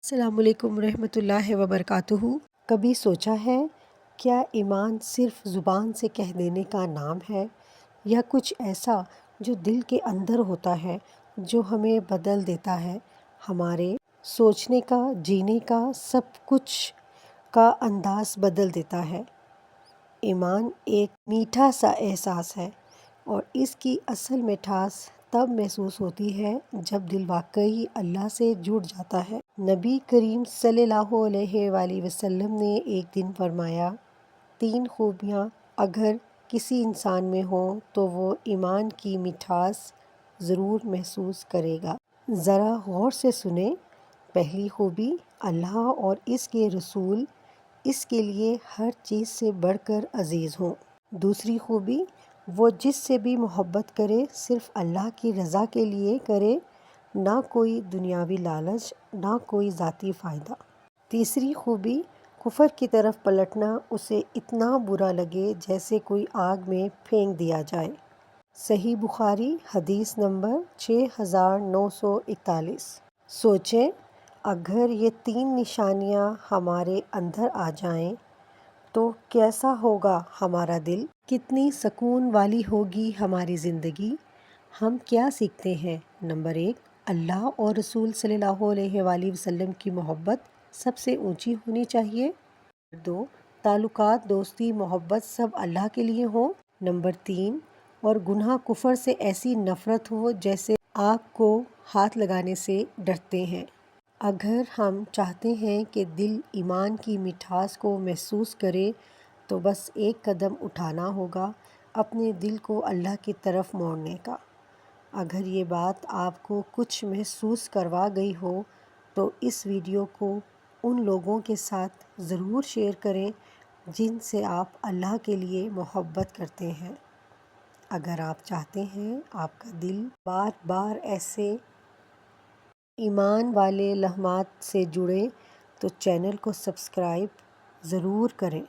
السلام علیکم ورحمۃ اللہ وبرکاتہ۔ کبھی سوچا ہے کیا ایمان صرف زبان سے کہہ دینے کا نام ہے یا کچھ ایسا جو دل کے اندر ہوتا ہے، جو ہمیں بدل دیتا ہے، ہمارے سوچنے کا، جینے کا، سب کچھ کا انداز بدل دیتا ہے۔ ایمان ایک میٹھا سا احساس ہے اور اس کی اصل مٹھاس تب محسوس ہوتی ہے جب دل واقعی اللہ سے جڑ جاتا ہے۔ نبی کریم صلی اللہ علیہ وآلہ وسلم نے ایک دن فرمایا، 3 خوبیاں اگر کسی انسان میں ہوں تو وہ ایمان کی مٹھاس ضرور محسوس کرے گا۔ ذرا غور سے سنیں۔ پہلی خوبی، اللہ اور اس کے رسول اس کے لیے ہر چیز سے بڑھ کر عزیز ہوں۔ دوسری خوبی، وہ جس سے بھی محبت کرے صرف اللہ کی رضا کے لیے کرے، نہ کوئی دنیاوی لالچ، نہ کوئی ذاتی فائدہ۔ تیسری خوبی، کفر کی طرف پلٹنا اسے اتنا برا لگے جیسے کوئی آگ میں پھینک دیا جائے۔ صحیح بخاری، حدیث نمبر 6941۔ سوچیں، اگر یہ 3 نشانیاں ہمارے اندر آ جائیں تو کیسا ہوگا ہمارا دل؟ کتنی سکون والی ہوگی ہماری زندگی؟ ہم کیا سیکھتے ہیں؟ نمبر 1، اللہ اور رسول صلی اللہ علیہ وآلہ وسلم کی محبت سب سے اونچی ہونی چاہیے۔ نمبر 2، تعلقات، دوستی، محبت سب اللہ کے لیے ہوں۔ نمبر 3، اور گناہ کفر سے ایسی نفرت ہو جیسے آگ کو ہاتھ لگانے سے ڈرتے ہیں۔ اگر ہم چاہتے ہیں کہ دل ایمان کی مٹھاس کو محسوس کرے تو بس ایک قدم اٹھانا ہوگا، اپنے دل کو اللہ کی طرف موڑنے کا۔ اگر یہ بات آپ کو کچھ محسوس کروا گئی ہو تو اس ویڈیو کو ان لوگوں کے ساتھ ضرور شیئر کریں جن سے آپ اللہ کے لیے محبت کرتے ہیں۔ اگر آپ چاہتے ہیں آپ کا دل بار بار ایسے ایمان والے لمحات سے جڑے تو چینل کو سبسکرائب ضرور کریں۔